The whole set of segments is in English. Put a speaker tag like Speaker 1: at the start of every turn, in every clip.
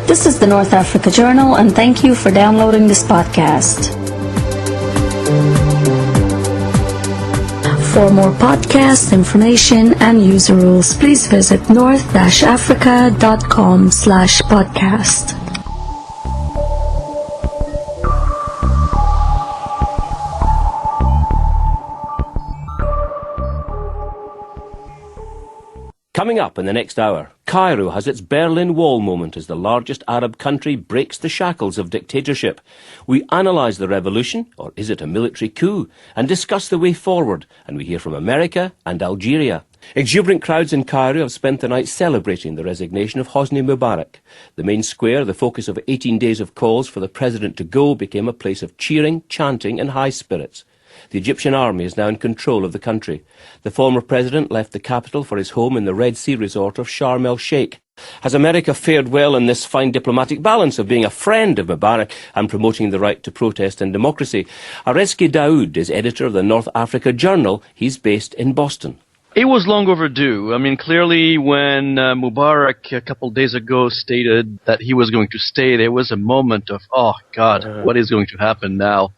Speaker 1: This is the North Africa Journal, and thank you for downloading this podcast. For more podcasts, information, and user rules, please visit north-africa.com/podcast.
Speaker 2: Coming up in the next hour, Cairo has its Berlin Wall moment as the largest Arab country breaks the shackles of dictatorship. We analyse the revolution, or is it a military coup, and discuss the way forward, and we hear from America and Algeria. Exuberant crowds in Cairo have spent the night celebrating the resignation of Hosni Mubarak. The main square, the focus of 18 days of calls for the president to go, became a place of cheering, chanting and high spirits. The Egyptian army is now in control of the country. The former president left the capital for his home in the Red Sea resort of Sharm el-Sheikh. Has America fared well in this fine diplomatic balance of being a friend of Mubarak and promoting the right to protest and democracy? Arezki Daoud is editor of the North Africa Journal. He's based in Boston.
Speaker 3: It was long overdue. I mean, clearly when Mubarak a couple of days ago stated that he was going to stay, there was a moment of, oh, God, what is going to happen now?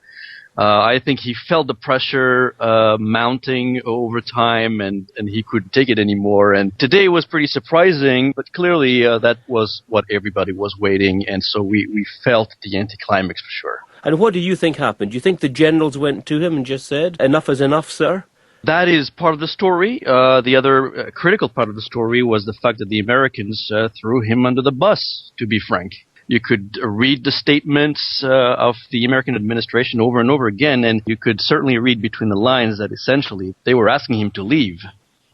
Speaker 3: I think he felt the pressure mounting over time, and he couldn't take it anymore. And today was pretty surprising, but clearly that was what everybody was waiting, and so we felt the anticlimax for sure.
Speaker 2: And what do you think happened? Do you think the generals went to him and just said, enough is enough, sir?
Speaker 3: That is part of the story. The other critical part of the story was the fact that the Americans threw him under the bus, to be frank. You could read the statements of the American administration over and over again, and you could certainly read between the lines that essentially they were asking him to leave.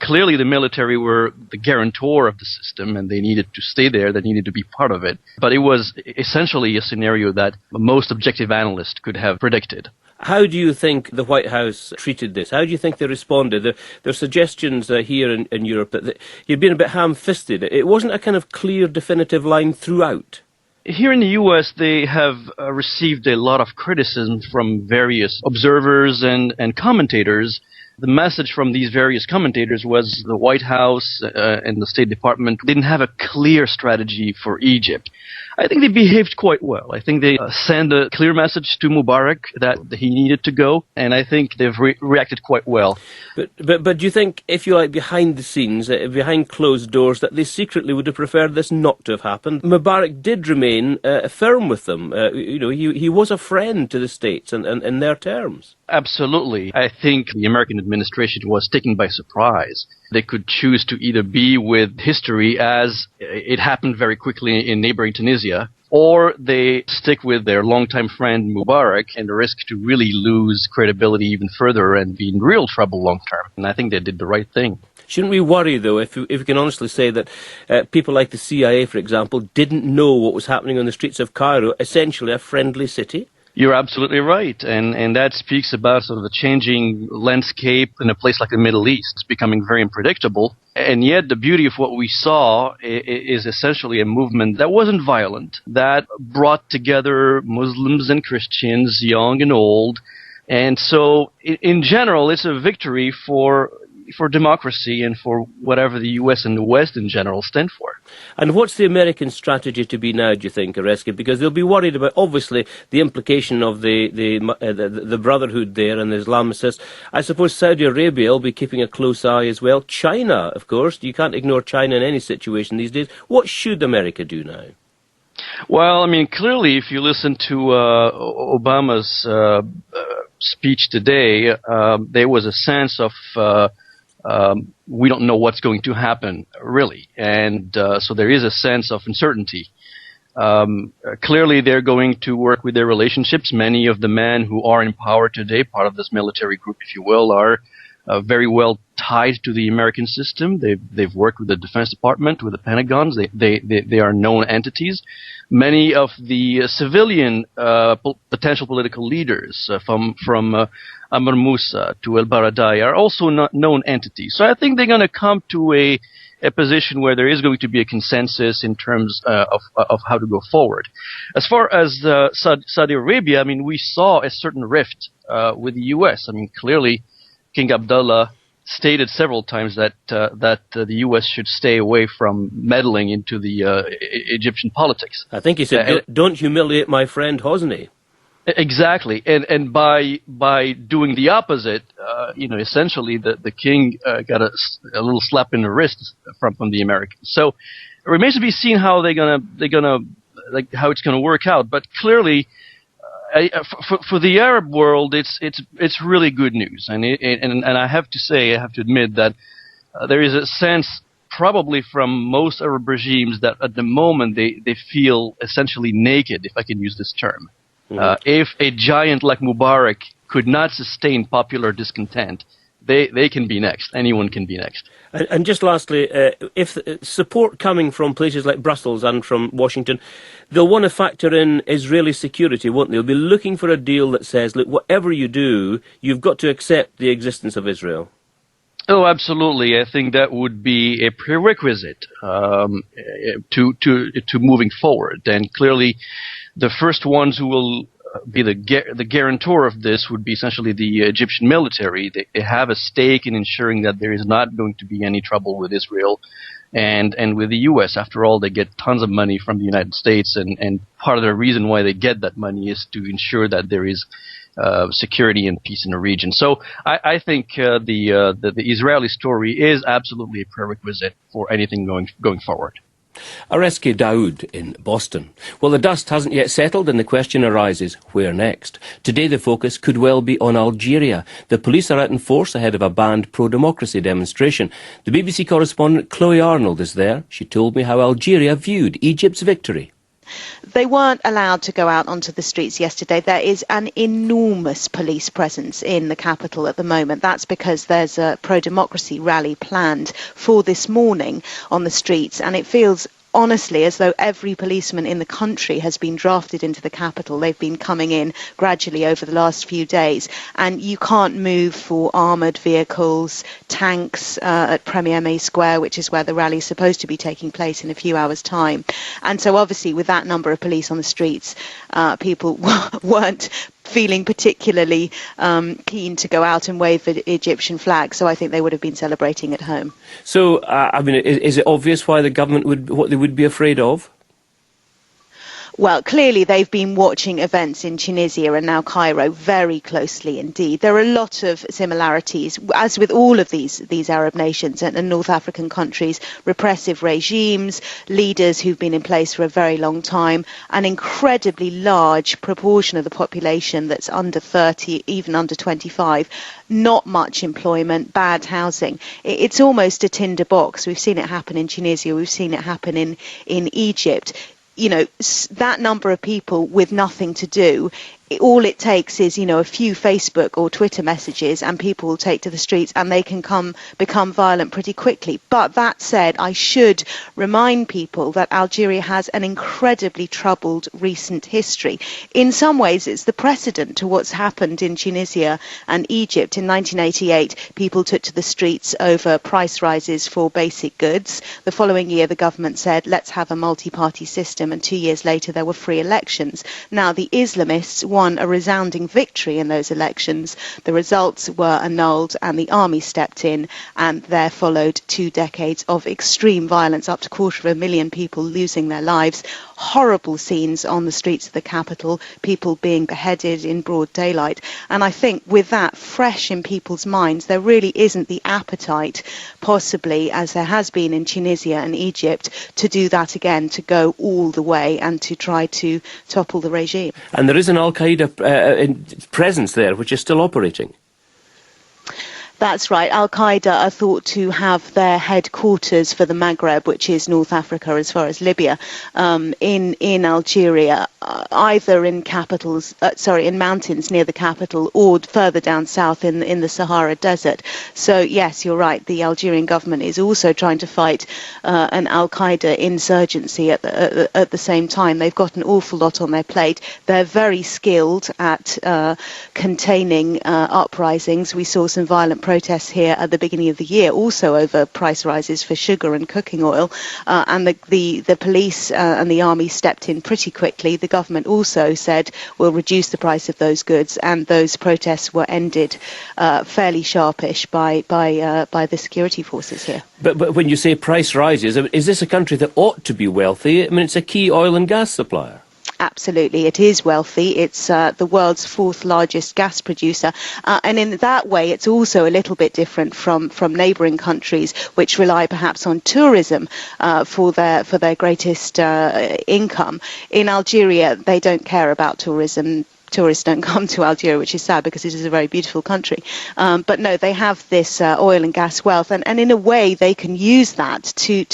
Speaker 3: Clearly, the military were the guarantor of the system, and they needed to stay there. They needed to be part of it. But it was essentially a scenario that most objective analysts could have predicted.
Speaker 2: How do you think the White House treated this? How do you think they responded? There are suggestions here in Europe that you'd been a bit ham-fisted. It wasn't a kind of clear, definitive line throughout.
Speaker 3: Here in the U.S., they have received a lot of criticism from various observers and commentators. The message from these various commentators was the White House and the State Department didn't have a clear strategy for Egypt. I think they behaved quite well. I think they sent a clear message to Mubarak that he needed to go, and I think they've reacted quite well.
Speaker 2: But do you think, if you like, behind the scenes, behind closed doors, that they secretly would have preferred this not to have happened? Mubarak did remain firm with them. He was a friend to the states and in their terms.
Speaker 3: Absolutely. I think the American administration was taken by surprise. They could choose to either be with history, as it happened very quickly in neighboring Tunisia, or they stick with their longtime friend Mubarak and risk to really lose credibility even further and be in real trouble long term. And I think they did the right thing.
Speaker 2: Shouldn't we worry, though, if we can honestly say that people like the CIA, for example, didn't know what was happening on the streets of Cairo, essentially a friendly city?
Speaker 3: You're absolutely right, and that speaks about sort of the changing landscape in a place like the Middle East. It's becoming very unpredictable, and yet the beauty of what we saw is essentially a movement that wasn't violent, that brought together Muslims and Christians, young and old, and so in general it's a victory for democracy and for whatever the U.S. and the West in general stand for.
Speaker 2: And what's the American strategy to be now, do you think, Arezki? Because they'll be worried about, obviously, the implication of the Brotherhood there and the Islamicists. I suppose Saudi Arabia will be keeping a close eye as well. China, of course. You can't ignore China in any situation these days. What should America do now?
Speaker 3: Well, I mean, clearly, if you listen to Obama's speech today, there was a sense of we don't know what's going to happen, really. And so there is a sense of uncertainty. Clearly, they're going to work with their relationships. Many of the men who are in power today, part of this military group, if you will, are very well tied to the American system. They've worked with the Defense Department, with the Pentagons. They are known entities. Many of the civilian potential political leaders, from Amr Moussa to El Baradei, are also not known entities. So I think they're going to come to a position where there is going to be a consensus in terms of how to go forward. As far as Saudi Arabia, I mean, we saw a certain rift with the U.S. I mean, clearly, King Abdullah stated several times that the U.S. should stay away from meddling into the Egyptian politics.
Speaker 2: I think he said, "Don't humiliate my friend Hosni."
Speaker 3: Exactly, and by doing the opposite, essentially the king got a little slap in the wrist from the Americans. So it remains to be seen how how it's gonna work out. But clearly, for the Arab world, it's really good news, and I have to admit that there is a sense, probably from most Arab regimes, that at the moment they feel essentially naked, if I can use this term. If a giant like Mubarak could not sustain popular discontent, they can be next. Anyone can be next.
Speaker 2: And just lastly, if support coming from places like Brussels and from Washington, they'll want to factor in Israeli security, won't they? They'll be looking for a deal that says, look, whatever you do, you've got to accept the existence of Israel.
Speaker 3: Oh, absolutely. I think that would be a prerequisite to moving forward. And clearly, the first ones who will be the guarantor of this would be essentially the Egyptian military. They have a stake in ensuring that there is not going to be any trouble with Israel and with the U.S. After all, they get tons of money from the United States, and part of the reason why they get that money is to ensure that there is security and peace in the region. So I think the Israeli story is absolutely a prerequisite for anything going forward.
Speaker 2: Arezki Daoud in Boston. Well, the dust hasn't yet settled and the question arises, where next? Today the focus could well be on Algeria. The police are out in force ahead of a banned pro-democracy demonstration. The BBC correspondent Chloe Arnold is there. She told me how Algeria viewed Egypt's victory.
Speaker 4: They weren't allowed to go out onto the streets yesterday. There is an enormous police presence in the capital at the moment. That's because there's a pro-democracy rally planned for this morning on the streets, and it feels honestly as though every policeman in the country has been drafted into the capital. They've been coming in gradually over the last few days, and you can't move for armoured vehicles, tanks at Premier May Square, which is where the rally is supposed to be taking place in a few hours' time. And so obviously with that number of police on the streets, people weren't feeling particularly keen to go out and wave the Egyptian flag, so I think they would have been celebrating at home.
Speaker 2: So, is it obvious why the government what they would be afraid of?
Speaker 4: Well, clearly they've been watching events in Tunisia and now Cairo very closely indeed. There are a lot of similarities, as with all of these Arab nations and North African countries, repressive regimes, leaders who've been in place for a very long time, an incredibly large proportion of the population that's under 30, even under 25, not much employment, bad housing. It's almost a tinder box. We've seen it happen in Tunisia, we've seen it happen in Egypt. You know, that number of people with nothing to do, all it takes is, a few Facebook or Twitter messages and people will take to the streets and they can become violent pretty quickly. But that said, I should remind people that Algeria has an incredibly troubled recent history. In some ways, it's the precedent to what's happened in Tunisia and Egypt. In 1988, people took to the streets over price rises for basic goods. The following year, the government said, let's have a multi-party system. And 2 years later, there were free elections. Now, the Islamists won a resounding victory in those elections. The results were annulled and the army stepped in, and there followed 2 decades of extreme violence, up to 250,000 people losing their lives, horrible scenes on the streets of the capital, people being beheaded in broad daylight. And I think with that fresh in people's minds, there really isn't the appetite, possibly as there has been in Tunisia and Egypt, to do that again, to go all the way and to try to topple the regime.
Speaker 2: And there is an Al-Qaeda presence there, which is still operating.
Speaker 4: That's right. Al-Qaeda are thought to have their headquarters for the Maghreb, which is North Africa as far as Libya, in Algeria, either in in mountains near the capital or further down south in the Sahara Desert. So yes, you're right. The Algerian government is also trying to fight an Al-Qaeda insurgency at the same time. They've got an awful lot on their plate. They're very skilled at containing uprisings. We saw some violent protests here at the beginning of the year, also over price rises for sugar and cooking oil, and the police and the army stepped in pretty quickly. The government also said we'll reduce the price of those goods, and those protests were ended fairly sharpish by the security forces here.
Speaker 2: But when you say price rises, is this a country that ought to be wealthy? I mean, it's a key oil and gas supplier.
Speaker 4: Absolutely, it is wealthy. It's the world's fourth largest gas producer, and in that way, it's also a little bit different from neighbouring countries, which rely perhaps on tourism for their greatest income. In Algeria, they don't care about tourism. Tourists don't come to Algeria, which is sad because it is a very beautiful country. But no, they have this oil and gas wealth, and in a way they can use that to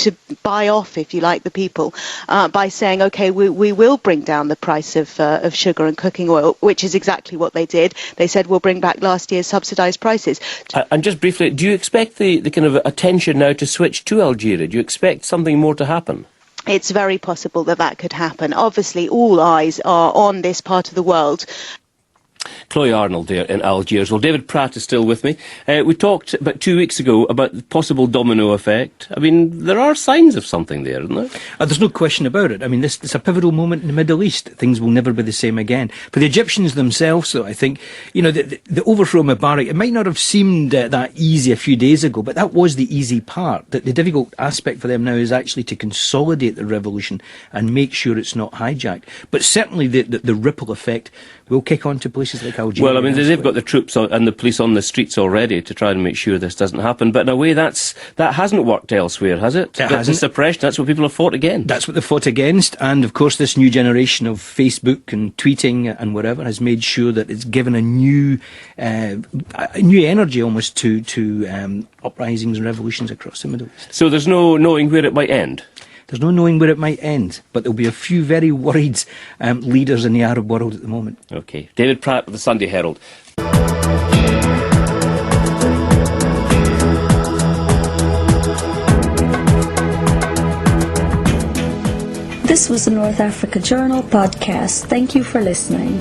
Speaker 4: buy off, if you like, the people by saying, okay, we will bring down the price of sugar and cooking oil, which is exactly what they did. They said we'll bring back last year's subsidised prices.
Speaker 2: And just briefly, do you expect the kind of attention now to switch to Algeria? Do you expect something more to happen?
Speaker 4: It's very possible that could happen. Obviously, all eyes are on this part of the world.
Speaker 2: Chloe Arnold there in Algiers. Well, David Pratt is still with me. We talked about 2 weeks ago about the possible domino effect. I mean, there are signs of something there, isn't there?
Speaker 5: There's no question about it. I mean, this is a pivotal moment in the Middle East. Things will never be the same again. For the Egyptians themselves, though, I think, the overthrow of Mubarak, it might not have seemed that easy a few days ago, but that was the easy part. The difficult aspect for them now is actually to consolidate the revolution and make sure it's not hijacked. But certainly the ripple effect will kick on to places like Algeria.
Speaker 2: Well, I mean, they've got the troops and the police on the streets already to try and make sure this doesn't happen. But in a way, that hasn't worked elsewhere, has it?
Speaker 5: It hasn't.
Speaker 2: The suppression, that's what people have fought against.
Speaker 5: That's what they fought against. And, of course, this new generation of Facebook and tweeting and whatever has made sure that it's given a new energy almost to uprisings and revolutions across the Middle East.
Speaker 2: So there's no knowing where it might end?
Speaker 5: There's no knowing where it might end, but there'll be a few very worried leaders in the Arab world at the moment.
Speaker 2: OK. David Pratt of the Sunday Herald.
Speaker 1: This was the North Africa Journal podcast. Thank you for listening.